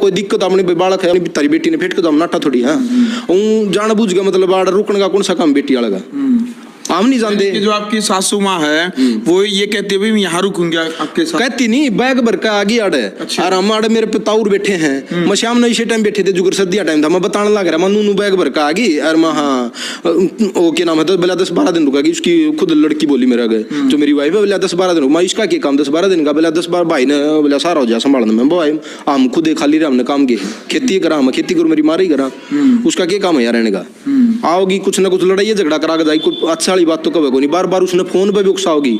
कोई दिक्कत अपनी बालक है तारी बेटी ने फेट के तो हम नाटा थोड़ी है जान बूझ गया मतलब बाड़ रुकने का कौन सा काम बेटी वाला का हम नहीं जानते। जो आपकी सासू माँ है वो ये कहती है भाई मैं यहाँ रुकूंगी आपके साथ, कहती नहीं बैग भर का आगे आड़े। अच्छा। और हम आड़े मेरे पिताउर बैठे हैं मैं शाम ने इसी टाइम बैठे थे जुगर सर्दिया टाइम था मैं बताने लग रहा मैं बैग भर का आगे और मैं हाँ ओ क्या नाम है तो बोला 10-12 दिन रुका उसकी खुद लड़की बोली मेरा गए जो मेरी वाइफ है बोला 10-12 दिन मैं इसका क्या काम 10-12 दिन का बोला 10-12 भाई ने बोला सारा हो जाए संभालने में भाई हम खुद खाली रहे हमने काम किए खेती करा मैं खेती करूँ मेरी मारी करा उसका क्या काम है यार रहने का आओगी कुछ ना कुछ लड़ाई झगड़ा करा के जाएगी कोई अच्छा वाली बात तो कभी कोई नहीं बार बार उसने फोन पे भी उकसाओगी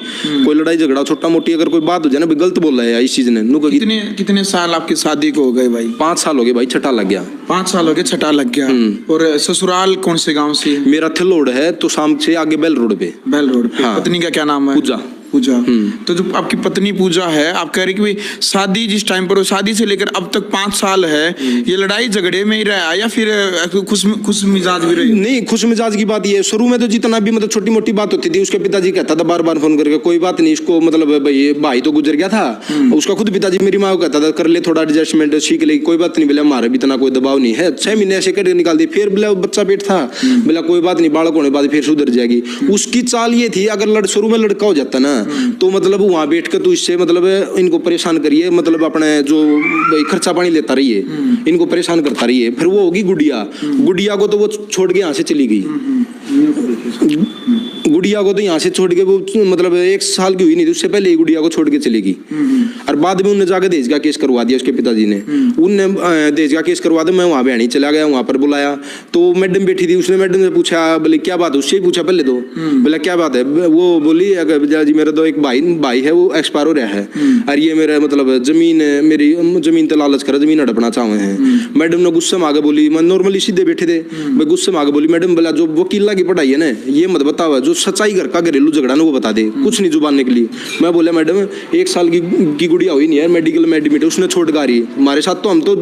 कोई लड़ाई झगड़ा छोटा मोटी अगर कोई बात हो जाए ना गलत बोल रहा है इस चीज ने कितने साल आपकी शादी को हो गए भाई? 5 साल हो गए भाई छठा लग गया 5 साल हो गए छठा लग गया। और ससुराल कौन से गांव से? मेरा थिलोड़ है तो शाम से आगे बेल रोड पे हाँ। पत्नी का क्या नाम है? पूजा। तो जो आपकी पत्नी पूजा है आप कह रही कि शादी जिस टाइम पर शादी से लेकर अब तक 5 साल है ये लड़ाई झगड़े में ही रहा या फिर खुश मिजाज भी रही? नहीं खुश मिजाज की बात ये शुरू में तो जितना भी मतलब छोटी मोटी बात होती थी उसके पिताजी कहता था बार बार फोन करके कोई बात नहीं इसको मतलब भाई तो गुजर गया था उसका खुद पिताजी मेरी माँ को कहता था कर ले थोड़ा एडजस्टमेंट सीख ले कोई बात नहीं बोला हमारा भी इतना कोई दबाव नहीं है 6 महीने ऐसे करके निकाल दी फिर बोला बच्चा पेट था बोला कोई बात नहीं बालक होने बाद फिर सुधर जाएगी। उसकी चाल ये थी अगर शुरू में लड़का हो जाता ना तो मतलब वहां बैठ के तो इससे मतलब इनको परेशान करिए मतलब अपने जो खर्चा पानी लेता रहिए इनको परेशान करता रहिए फिर वो होगी गुड़िया को तो वो छोड़ के यहाँ से चली गई गुड़िया को तो यहाँ से छोड़ के वो मतलब 1 साल की हुई नहीं थी उससे पहले ही गुड़िया को छोड़ के चली गई और बाद में उन्होंने जाकर दहेज का केस करवा दिया उसके पिताजी ने उनने दहेज का केस करवा दिया मैं वहाँ बहनी चला गया वहाँ पर बुलाया तो मैडम बैठी थी उसने मैडम से पूछा बोले क्या बात उससे ही पूछा पहले तो बोला क्या बात है वो बोली जी मेरा तो एक भाई है वो एक्सपायर हो रहा है और ये मेरा मतलब जमीन मेरी जमीन तो लालच कर जमीन हड़पना चाहे हैं। मैडम ने गुस्से में आगे बोली मैं नॉर्मली सीधे बैठे थे मैं गुस्से में आगे बोली मैडम बोला जो वकीला की पढ़ाई है ना ये मत बताओ जो सच्चाई घर का घरेलू झगड़ा ना वो बता दे कुछ नहीं जुबान निकली। मैं बोला मैडम 1 साल की गुड़िया हुई नहीं है मेडिकल में एडमिट है उसने छोड़ गा रही हमारे साथ तो हम तो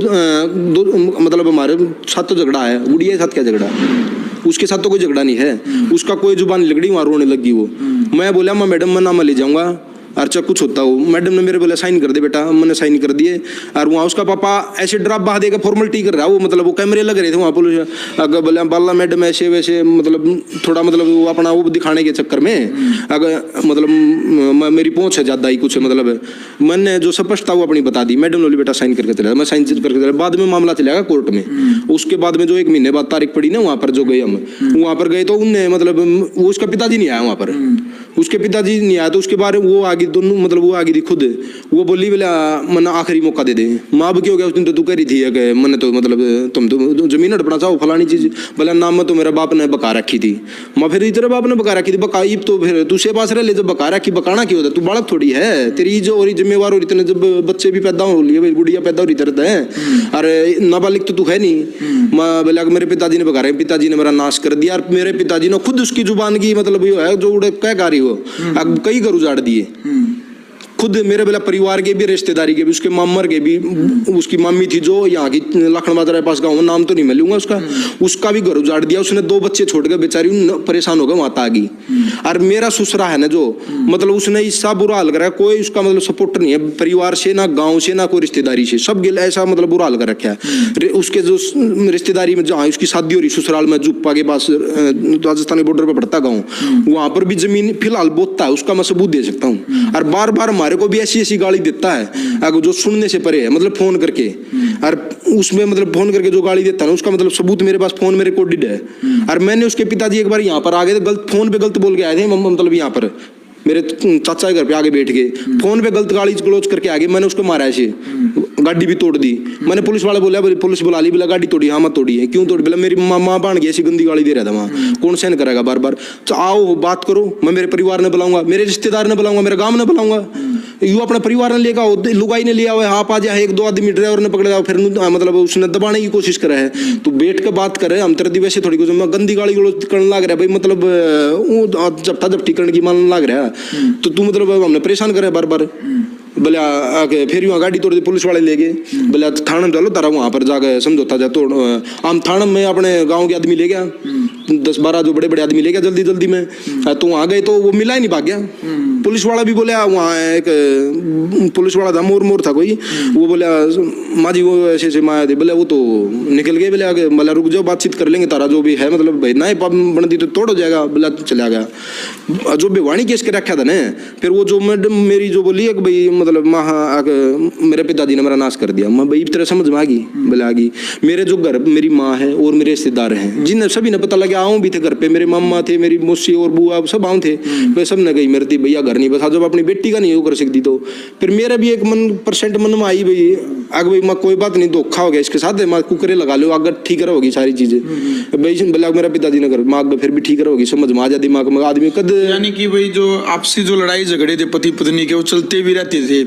मतलब हमारे साथ तो झगड़ा है गुड़िया के साथ क्या झगड़ा उसके साथ तो कोई झगड़ा नहीं है उसका कोई जुबान नहीं लगड़ी वहाँ रोने लगी वो। मैं बोला मैं मैडम मैं नाम ले जाऊंगा अर्चा कुछ होता हो मैडम ने मेरे बोला साइन कर दे बेटा मैंने साइन कर दिए और वहाँ उसका पापा ऐसे ड्राप बहा देगा फॉर्मेलिटी कर रहा वो मतलब वो कैमरे लग रहे थे वहाँ पुलिस अगर बोला बाला मैडम ऐसे वैसे मतलब थोड़ा मतलब वो अपना वो दिखाने के चक्कर में अगर मतलब मेरी पहुँच है ज़्यादा ही कुछ मतलब मैंने जो स्पष्ट था वो अपनी बता दी मैडम ने बेटा साइन करके चला मैं साइन करके चला बाद में मामला चलेगा कोर्ट में उसके बाद में जो 1 महीने बाद तारीख पड़ी ना वहाँ पर जो गए हम वहाँ पर गए तो उनने मतलब वो उसका पिताजी नहीं आया वहाँ पर उसके पिताजी नहीं आया तो उसके बारे वो आगे दोनों मतलब वो आगे थी खुद वो बोली बोला मैंने आखिरी मौका दे दे माँ भी क्यों गया उस दिन तो तू कह रही थी कि मैंने तो मतलब तुम तो जमीन हड़पना चाहो फलानी चीज बोला नाम में तो मेरा बाप ने बका रखी थी मैं फिर तेरे बाप ने बका रखी थी बकाई तो फिर दूसरे पास रह ले जब बका रखी बकाना क्यों होता तू बालक थोड़ी है तेरी जो और जिम्मेवार हो रही तेने जब बच्चे भी पैदा हो लिए गुड़िया पैदा हो रही तरह है अरे नाबालिग तो तू है नहीं। मैं बोला मेरे पिताजी ने बका रहे पिताजी ने मेरा नाश कर दिया और मेरे पिताजी ने खुद उसकी जुबान की मतलब ये है जो उड़े क्या गा रही हो अब कई घर उजाड़ दिए खुद मेरे बोला परिवार के भी रिश्तेदारी के भी उसके मामर के भी उसकी मम्मी थी जो यहाँ की लखन बाजार पास गाँव नाम तो नहीं मिलूंगा उसका भी घर उजाड़ दिया उसने 2 बच्चे छोड़ के बेचारी परेशान हो गए वहां आ गई और मेरा ससुरा है ना जो मतलब उसने इसका बुरा हाल करा कोई उसका मतलब सपोर्ट नहीं है परिवार से ना गाँव से ना कोई रिश्तेदारी से सब ऐसा मतलब बुरा हाल कर रखा है। उसके जो रिश्तेदारी में जहाँ उसकी शादी हो रही ससुराल में जुप्पा के पास राजस्थानी बॉर्डर पर पड़ता गाँव वहां पर भी जमीन फिलहाल बोतता है उसका मैं सबूत दे सकता हूँ और बार बार हमारे को भी ऐसी गाली देता है अगर जो सुनने से परे है मतलब फोन करके और उसमें मतलब फोन करके जो गाली देता है उसका मतलब सबूत मेरे पास फोन में रिकॉर्डेड है। और मैंने उसके पिताजी एक बार यहाँ पर आ गए थे गलत फोन पे गलत बोल के आए थे मतलब यहाँ पर मेरे चाचा के घर पे आगे बैठ गए फोन पे गलत गाली क्लोज करके आ गए मैंने उसको मारा ऐसे गाड़ी भी तोड़ दी मैंने पुलिस वाले बोला पुलिस बुला ली बोला गाड़ी तोड़ी हाँ मत तोड़ी है क्यों तोड़ी बोला मेरी माँ बाण गई ऐसी गंदी गाली दे रहा था वहाँ कौन सहन करेगा बार बार तो आओ बात करो मैं मेरे परिवार ने बुलाऊंगा मेरे रिश्तेदार ने बुलाऊंगा मेरे गाँव ने बुलाऊंगा यू अपने परिवार ने लेगा लुगाई ने लिया हुआ है आप आ जाए 1-2 आदमी ड्राइवर ने पकड़ेगा फिर मतलब उसने दबाने की कोशिश करा है तो बैठ के बात करे हम तेरे वैसे थोड़ी कुछ मैं गंदी गाली करने लग रहा है भाई मतलब जब झपटी करने की मन लग रहा है तो तू मतलब हमने परेशान करे बार बार बोला आके फिर वहाँ गाड़ी तोड़ दी पुलिस वाले ले गए बोला थाने में चलो तारा वहाँ पर जाकर समझौता जा तो हम थाने में अपने गांव के आदमी ले गया 10-12 जो बड़े बड़े आदमी ले गया जल्दी में तो वहाँ गए तो वो मिला ही नहीं भाग गया पुलिस वाला भी बोला, वहाँ एक पुलिस वाला था, मोर था कोई, वो बोला माँ जी वो ऐसे ऐसे माया थे, बोला वो तो निकल गए, बोले आगे बोला रुक जाओ बातचीत कर लेंगे तारा जो भी है, मतलब भाई ना बन दी तो तोड़ हो जाएगा, बोला चला गया। जो बेवाणी केस के रखा था ना, फिर वो जो मैडम मेरी जो बोली है कि भाई मतलब मेरे पिताजी ने मेरा नाश कर दिया, मैं भाई तरह समझ में आ गई, बोले आ गई। मेरे जो घर मेरी माँ है और मेरे रिश्तेदार हैं जिन्हें सभी ने पता लगा, आऊँ भी थे घर पे, मेरे मामा थे, मेरी मौसी और बुआ सब आऊँ थे, वे सब ने गई मेरे थी भैया घर नहीं बसा, जब अपनी बेटी का नहीं वो कर सकती तो फिर मेरा भी एक मन में आई भाई आगे भाई माँ कोई बात नहीं, धोखा हो गया इसके साथ, माँ कुकरे लगा लो आगे ठीक होगी सारी चीजें भाई, बोला मेरा पिताजी ने कर माँ फिर भी ठीक होगी, समझ में आ जाती दिमाग में आदमी कद। यानी कि भाई जो आपसी जो लड़ाई झगड़े थे पति पत्नी के वो चलते भी रहते थे,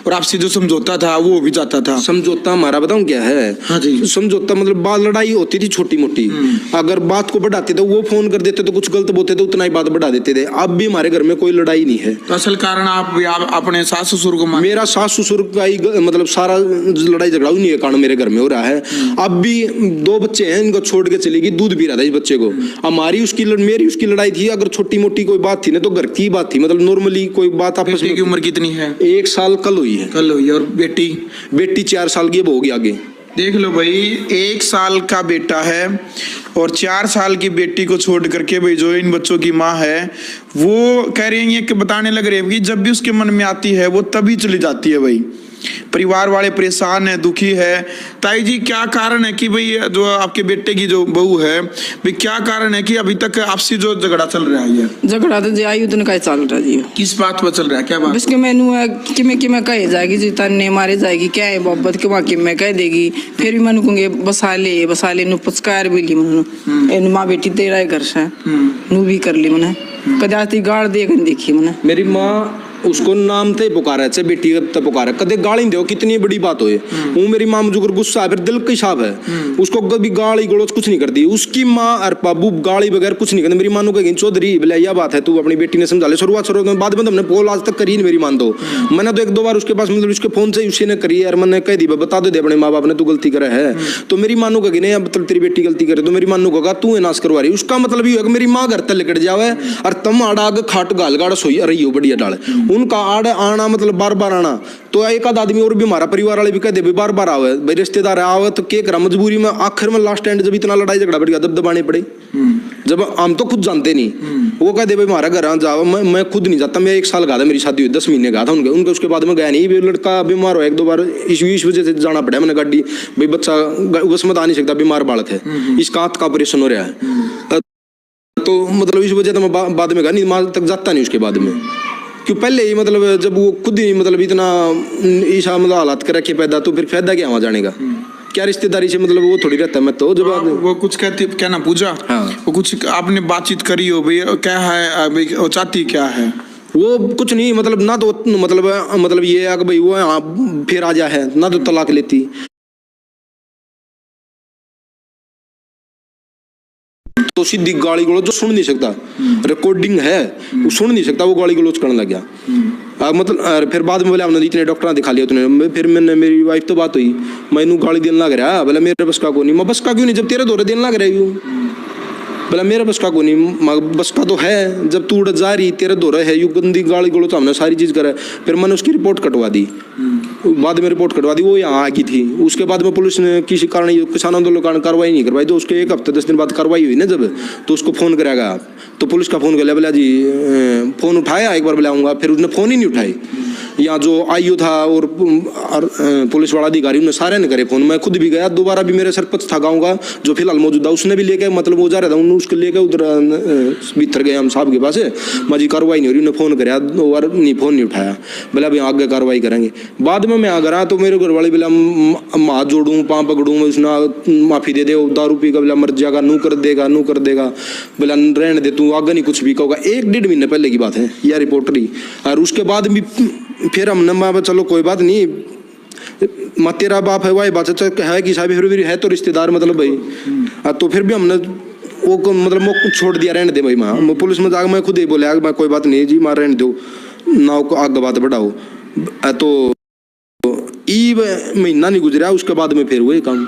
और आपसी जो समझौता था वो भी जाता था। समझौता हमारा बताऊं क्या है? हाँ जी। समझौता मतलब बात लड़ाई होती थी छोटी मोटी, अगर बात को बढ़ाते थे वो फोन कर देते तो कुछ गलत बोलते थे उतना ही बात बढ़ा देते थे। अब भी हमारे घर में कोई लड़ाई नहीं है। तो असल कारण आप अपने सास ससुर को मेरा सास ससुर का ही मतलब सारा लड़ाई झगड़ा उन्हीं के कारण मेरे घर में हो रहा है। अब भी 2 बच्चे हैं, इनको छोड़ के चली गई, दूध पी रहा था इस बच्चे को। हमारी उसकी मेरी उसकी लड़ाई थी, अगर छोटी मोटी कोई बात थी ना तो घर की बात थी, मतलब नॉर्मली कोई बात आपस में। की उम्र कितनी है? 1 साल कल हुई है। कल हुई। और बेटी 4 साल की अब होगी आगे। देख लो भाई, 1 साल का बेटा है और 4 साल की बेटी को छोड़ करके भाई जो इन बच्चों की माँ है वो कह रही है कि बताने लग रही है कि जब भी उसके मन में आती है वो तभी चली जाती है। भाई परिवार वाले परेशान है, दुखी है। ताई जी क्या कारण है कि भाई जो आपके बेटे की जो बहू है भाई क्या कारण है कि अभी तक आपसी जो झगड़ा चल रहा है? झगड़ा तो जी आयु दिन का चल रहा जी। किस बात पर चल रहा है? क्या बात? इसके मेनू है कि मैं कहे जाएगी जी तन्ने मारे जाएगी क्या है बाबत के वहाँ की मैं कह देगी, फिर भी मन कहूँगे बसाले नु पुचकार भी ली मन माँ बेटी तेरा घर से नू भी कर ली मैंने कदे आती गाड़ देखी मैंने। मेरी माँ उसको नाम थे पुकारा है, बेटी तब पुकारा, कदे गाली दो कितनी बड़ी बात होए। वो मेरी माँ मुझे गुस्सा है, फिर दिल की साहब है, उसको कभी गाली गलोच कुछ नहीं करती। उसकी माँ और बाबू गाली बगैर कुछ नहीं करते। मेरी माँ कहेगी चौधरी बोले यह बात है, तू अपनी बेटी ने समझा ले। शुरुआत में बाद में हमने पोल आज तक करी नहीं मेरी मान दो। मैंने तो 1-2 बार उसके पास मतलब उसके फोन से उसी ने करी यार, मैंने कह दी बता दो दे अपने माँ बाप ने तू गलती करे है। तो मेरी मानू कहेगी नहीं मतलब तेरी बेटी गलती करे, तो मेरी मानू कहेगा तू नाश करवा रही। उसका मतलब ये है कि मेरी माँ घर तक लिकट जावे और तम आड़ा खाट गाल गाड़ सोई रही हो बढ़िया डाल उनका आड़ आना मतलब बार आना। तो एक आध आदमी और भी हमारा परिवार वाले भी कहते भाई बार आवे भाई रिश्तेदार आवे तो क्या करा मजबूरी में। आखिर में लास्ट एंड जब इतना लड़ाई झगड़ा बढ़ गया तब दबाने पड़े, जब हम तो खुद जानते नहीं। वो कहते भाई हमारा घर जाओ, मैं खुद नहीं जाता। मैं 1 साल गया था, मेरी शादी हुई 10 महीने गया था उनके उसके बाद में गया नहीं। लड़का बीमार हो 1-2 बार इस वजह से जाना पड़ा मैंने गाड़ी, भाई बच्चा बस में आ नहीं सकता, बीमार बालक है, इसका हाथ का ऑपरेशन हो रहा है। तो मतलब इस वजह से मैं बाद में गया नहीं, माल तक जाता नहीं उसके बाद में। क्यों पहले ही मतलब जब वो खुद ही मतलब इतना ईसा मतलब हालात कर रखे पैदा, तो फिर फायदा क्या वहाँ जाने का? क्या रिश्तेदारी से मतलब वो थोड़ी रहता है। मैं तो जब वो कुछ कहती क्या ना पूजा, हाँ। वो कुछ आपने बातचीत करी हो भाई क्या है भाई वो चाहती क्या है? वो कुछ नहीं मतलब ना तो मतलब ये है कि भाई वो यहाँ फिर आ जा है ना तो तलाक लेती। तो सीधी गाली गलोच जो सुन नहीं सकता, रिकॉर्डिंग है वो सुन नहीं सकता, वो गाली गलोच करने लग गया। मतलब फिर बाद में बोला हमने इतने डॉक्टर दिखा लिया तूने। फिर मैंने मेरी वाइफ तो बात हुई, मैनू गाली देने लग रहा, बोला मेरे बस का को नहीं। मैं बस का क्यों नहीं जब तेरे दौरे देने लग रही हूँ, बोला मेरा बस का को नहीं। बस का तो है जब तू उड़ जा रही तेरे दौरे है, यू गंदी गाली गलोच हमने सारी चीज करा। फिर मैंने उसकी रिपोर्ट कटवा दी, बाद में रिपोर्ट कटवा दी, वो यहाँ आ गई थी। उसके बाद में पुलिस ने किसी कारण किसान आंदोलन कारण कार्रवाई नहीं करवाई। तो उसके 1 हफ्ते 10 दिन बाद कार्रवाई हुई ना जब, तो उसको फोन कराया आप, तो पुलिस का फोन कर बोला जी फोन उठाया एक बार बुलाऊंगा, फिर उसने फोन ही नहीं उठाई। यहाँ जो आईओ था और पुलिस वाला अधिकारी उन्हें सारे ने करे फोन। मैं खुद भी गया, दोबारा भी मेरे सरपंच था गाँव का जो फिलहाल मौजूद था, उसने भी लेके मतलब वो जा रहा था, उन्होंने उसको लेके उधर भीतर गए हम साहब के पास। माजी कार्रवाई नहीं हो रही, उन्हें फोन कराया और नहीं फोन नहीं उठाया। बोला अभी आगे कार्रवाई करेंगे। बाद में मैं आ गया तो मेरे घर वाले बोला हाथ जोड़ूँ पाँव पकड़ूँ, उसने माफी दे दे, दारू पी का बोला मर जाएगा, नू कर देगा। बोला रहने दे तू आगे नहीं कुछ भी कहोगा। 1-1.5 महीने पहले की बात है यह रिपोर्टरी। और उसके बाद भी फिर हमने चलो कोई बात नहीं, मत तेरा बाप है वही बात है कि साहब फिर है तो रिश्तेदार मतलब भाई। तो फिर भी हमने वो मतलब वो छोड़ दिया, रहने दे भाई। माँ पुलिस में जाकर मैं खुद ही बोले मैं कोई बात नहीं जी मार रहने दो ना को आगे बात बढ़ाओ। तो ई महीना नहीं गुजरा उसके बाद में फिर वही काम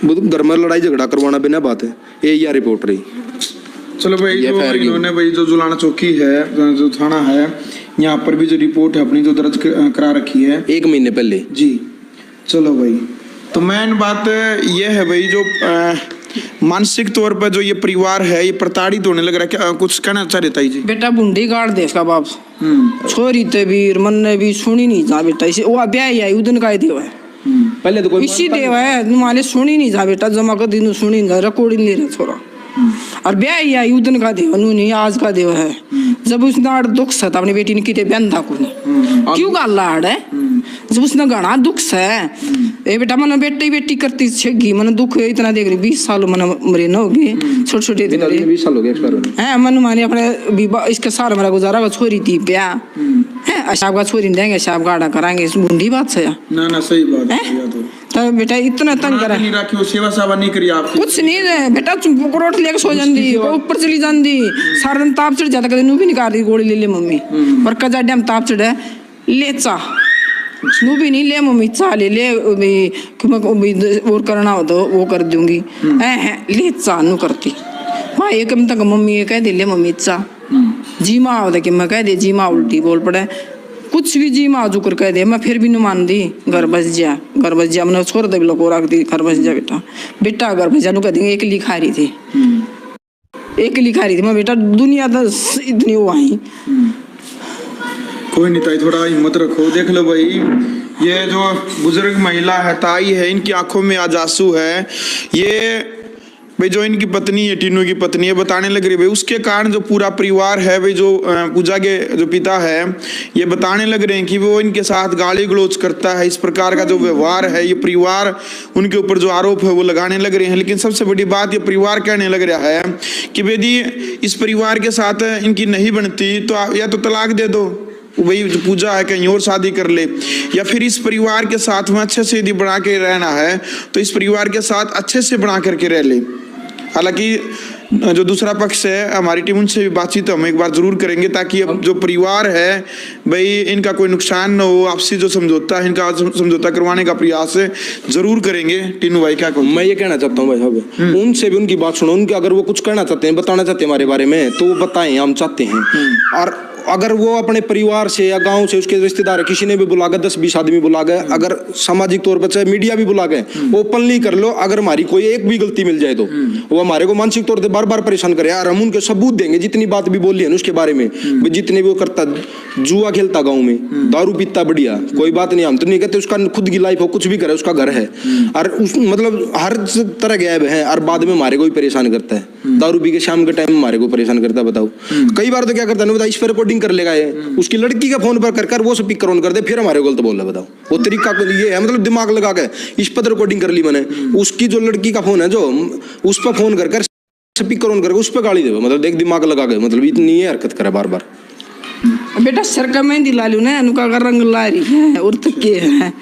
घर में लड़ाई झगड़ा करवाना बिना बात है। ये यह रिपोर्ट रही। चलो भाई जो इन्होंने भाई जो जुलाना चौकी है जो थाना है यहाँ पर भी जो रिपोर्ट है अपनी जो दर्ज करा रखी है 1 महीने पहले। जी। चलो भाई, तो मेन बात ये है भाई, जो मानसिक तौर पर जो ये परिवार है ये प्रताड़ित होने लग रहा है, क्या कुछ कहना चाह रहे ताई जी? बेटा बूंदी गाड़ दे इसका बाप छोरी ते भी मन ने भी सुनी नहीं जा बेटा, इसे वो ब्याह आई उदन का देवा है पहले तो कोई इसी देवा है तुम्हारे सुनी नहीं जा बेटा, जमा कर दिन सुनी नहीं रिकॉर्डिंग ले रहा छोरा, और ब्याह आई उदन का देवा नू नहीं आज का देवा है। जब उसने आड़ दुख था अपनी बेटी ने किते बहन था को क्यों गल आड़ है, जब उसने घना दुख है ए बेटा मन बेटी करती छेगी मन दुख इतना देख रही 20 साल मन मरे न होगी छोटे छोटे 20 साल हो गए एक्सपायर होने। है मन माने अपने इसके सारा मेरा गुजारा छोरी थी ब्याह है अशाब का छोरी देंगे अशाब गाड़ा कराएंगे, इस बूंदी बात है ना ना सही बात है। तो बेटा इतना तंग करा नहीं रखी सेवा सावा नहीं करी आपकी कुछ नहीं है बेटा, रोट लेके सो जाती ऊपर चली जाती सारा दिन ताप चढ़ जाता कभी नू भी निकाल रही गोली ले ले मम्मी पर कजा डैम ताप चढ़े ले चा नू भी नहीं ले मम्मी चा ले ले और करना हो तो वो कर दूंगी ले चा नू करती हाँ एक तक मम्मी कह दे ले मम्मी चा जी माँ होता कि मैं कह दे जी माँ उल्टी बोल पड़े कुछ भी जी माँ जुकर कह दे मैं फिर भी नहीं मान दी घर बस जा मैंने छोड़ दे लोग रख दी घर बस जा बेटा घर बस जा कह देंगे एक लिखा रही थी मैं बेटा दुनिया तो इतनी वो आई कोई नहीं ताई थोड़ा हिम्मत रखो। देख लो भाई ये जो बुजुर्ग महिला है ताई है इनकी आंखों में आज आंसू है, ये भाई जो इनकी पत्नी है टीनू की पत्नी है बताने लग रही है भाई उसके कारण जो पूरा परिवार है भाई जो पूजा के जो पिता है ये बताने लग रहे हैं कि वो इनके साथ गाली गलौज करता है, इस प्रकार का जो व्यवहार है ये परिवार उनके ऊपर जो आरोप है वो लगाने लग रहे हैं। लेकिन सबसे बड़ी बात ये परिवार कहने लग रहा है कि यदि इस परिवार के साथ इनकी नहीं बनती तो या तो तलाक दे दो, वही जो पूजा है कहीं और शादी कर ले, या फिर इस परिवार के साथ में अच्छे से यदि बना के रहना है तो इस परिवार के साथ अच्छे से बना करके रह ले। हालांकि जो दूसरा पक्ष है हमारी टीम उनसे भी बातचीत हम एक बार जरूर करेंगे ताकि अब जो परिवार है भाई इनका कोई नुकसान न हो, आपसी जो समझौता है इनका समझौता करवाने का प्रयास जरूर करेंगे। टीनू भाई क्या कहूँ मैं ये कहना चाहता हूँ भाई साहब उनसे भी उनकी बात सुनो, उनके अगर वो कुछ कहना चाहते हैं बताना चाहते हैं हमारे बारे में तो वो बताएं, हम चाहते हैं। और अगर वो अपने परिवार से या गांव से उसके रिश्तेदार किसी ने भी बुला गए 10-20 आदमी बुला गए, अगर सामाजिक तौर पर चाहे मीडिया भी बुला गए ओपनली कर लो, अगर हमारी कोई एक भी गलती मिल जाए तो वो हमारे को मानसिक तौर पर बार बार परेशान करे यार, हम उनके सबूत देंगे जितनी बात भी बोली है ना उसके बारे में, जितने भी वो करता जुआ खेलता गाँव में दारू पीता बढ़िया कोई बात नहीं, हम तो नहीं कहते उसका खुद की लाइफ हो कुछ भी करे उसका घर है और उस मतलब हर तरह गैब है और बाद में हमारे को भी परेशान करता है, दारू पी के शाम के टाइम हमारे को परेशान करता है। बताओ कई बार तो क्या करता है बताओ इस पर रिकॉर्डिंग कर लेगा ये उसकी लड़की का फोन पर कर वो स्पीकर ऑन कर दे फिर हमारे गलत बोल रहा है। बताओ वो तरीका ये है मतलब दिमाग लगा के इस पर रिकॉर्डिंग कर ली मैंने, उसकी जो लड़की का फोन है जो उस पर फोन कर स्पीकर ऑन करके उस पर गाली दे, मतलब देख दिमाग लगा के मतलब इतनी ये हरकत करे बार बार। बेटा सर का मेहंदी ला लू ना उनका रंग ला रही है और तके है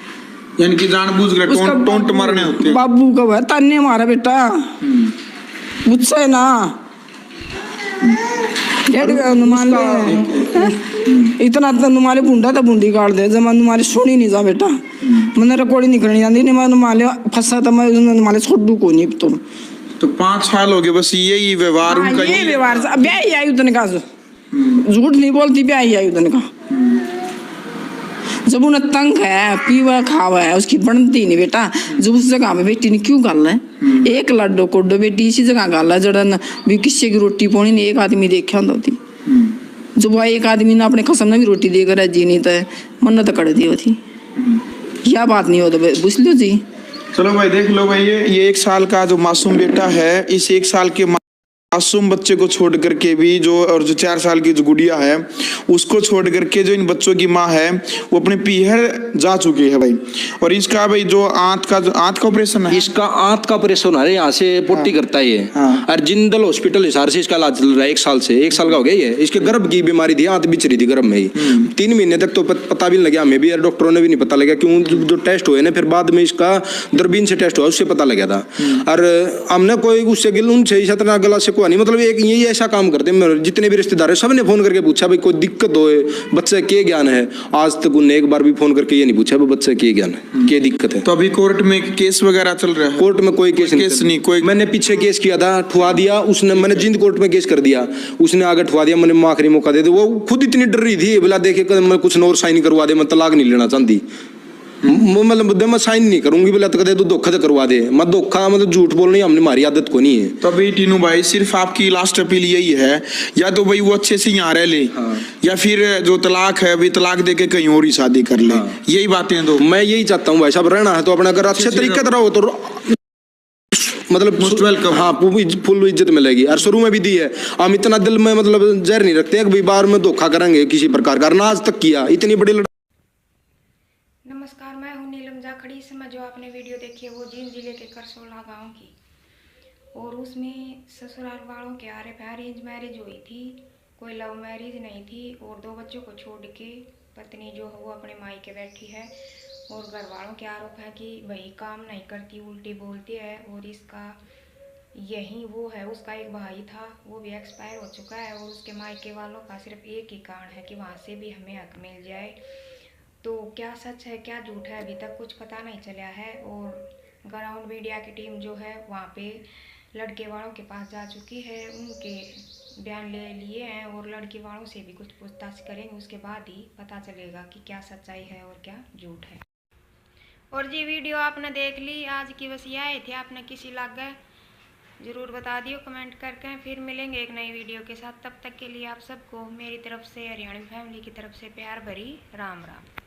यानी कि जानबूझ कर टोंट मारने होते हैं। बाबू का है ताने मारा बेटा मुझसे ना इतना नुमाले बूंदा था बूंदी काट दे जब नुमाले सुनी नहीं जा बेटा मैंने रिकॉर्डिंग नहीं करनी जाती नहीं मैं नुमाले फंसा था मैं नुमाले छोड़ दू को नहीं तो 5 साल हो गए बस यही व्यवहार उनका, ये व्यवहार ब्याह ही आई उतने का झूठ नहीं बोलती ब्याह ही आई उतने का, जब उन्हें तंग है पीवा खावा है उसकी बनती नहीं बेटा, जब उस जगह में बेटी ने क्यों गाल है एक लड्डो कोडो बेटी इसी जगह गाल है जड़न भी किसी की रोटी पानी ने एक आदमी देखा होती जब वो एक आदमी ने अपने कसम ने भी रोटी देकर जी नहीं तो मन्नत कर दी होती, क्या बात नहीं हो तो पूछ लो जी। चलो भाई देख लो भाई ये 1 साल का जो मासूम बेटा है इस 1 साल के मासूम बच्चे को छोड़ करके भी जो और जो 4 साल की जो गुड़िया है उसको छोड़ करके जो इन बच्चों की माँ है वो अपने पीहर जा चुकी है भाई। और इसका भाई जो आंत का ऑपरेशन है, इसका आंत का ऑपरेशन है यहाँ से पोटी करता है ये और जिंदल हॉस्पिटल हिसार से इसका इलाज चल रहा है 1 साल से 1 साल का हो गया ये। इसके गर्भ की बीमारी थी, आंत बिच रही थी गर्भ में ही 3 महीने तक तो पता भी नहीं लगा हमें भी, डॉक्टरों ने भी नहीं पता लगा क्यों, जो टेस्ट हुए ना फिर बाद में इसका दूरबीन से टेस्ट हुआ उससे पता लगा था। और हमने कोई उससे उनसे गला से कोई नहीं, मतलब एक यही ऐसा काम करते हैं। जितने भी रिश्तेदार है सबने फोन करके पूछा भाई कोई दिक्कत हो, बच्चे के ज्ञान है, आज तक उन्हें एक बार भी फोन करके ये नहीं पूछा भाई बच्चे के ज्ञान है, क्या दिक्कत है। तो अभी कोर्ट में केस वगैरह चल रहा है? कोर्ट में कोई केस नहीं। कोई मैंने पीछे केस किया था, ठुआ दिया उसने, मैंने जिंद कोर्ट में केस कर दिया, उसने आगे ठुआ दिया, मैंने आखिरी मौका दे दिया। वो खुद इतनी डर रही थी, बोला देखे मैं कुछ और साइन करवा दे, मैं तलाक नहीं लेना चाहती, मतलब मैं साइन नहीं करूंगी, बोला तो दे धोखा तो करवा दे, मैं धोखा मतलब झूठ बोलनी हमने हमारी आदत को नहीं है। तो अभी टीनू भाई सिर्फ आपकी लास्ट अपील यही है, या तो भाई वो अच्छे से यहाँ रह ले, या फिर जो तलाक है अभी तलाक देके कहीं और ही शादी कर ले, यही बातें दो। मैं यही चाहता हूँ भाई साहब, रहना है तो अपना अगर अच्छे तरीके से रहो तो मतलब वेलकम। हाँ फुल इज्जत मिलेगी। और शुरू में भी दी है, हम इतना दिल में मतलब जहर नहीं रखते कि बार में धोखा करेंगे किसी प्रकार का, ना आज तक किया इतनी बड़ी लड़ाई। नमस्कार, मैं हूं नीलम जाखड़ी। इस समय जो आपने वीडियो देखी है वो जींद जिले के करसोला गांव की, और उसमें ससुराल वालों के अरेंज मैरिज हुई थी, कोई लव मैरिज नहीं थी। और 2 बच्चों को छोड़ के पत्नी जो है वो अपने मायके बैठी है, और घर वालों के आरोप है कि वही काम नहीं करती, उल्टी बोलती है। और इसका यही वो है, उसका एक भाई था वो भी एक्सपायर हो चुका है, और उसके मायके वालों का सिर्फ एक ही कारण है कि वहाँ से भी हमें हक मिल जाए। तो क्या सच है क्या झूठ है अभी तक कुछ पता नहीं चला है। और ग्राउंड मीडिया की टीम जो है वहाँ पे लड़के वालों के पास जा चुकी है, उनके बयान ले लिए हैं, और लड़के वालों से भी कुछ पूछताछ करेंगे, उसके बाद ही पता चलेगा कि क्या सच्चाई है और क्या झूठ है। और जी वीडियो आपने देख ली, आज की बस ये थी, आपने किसी लग गए ज़रूर बता दियो कमेंट करके। फिर मिलेंगे एक नई वीडियो के साथ, तब तक के लिए आप सबको मेरी तरफ से, हरियाणवी फैमिली की तरफ से प्यार भरी राम राम।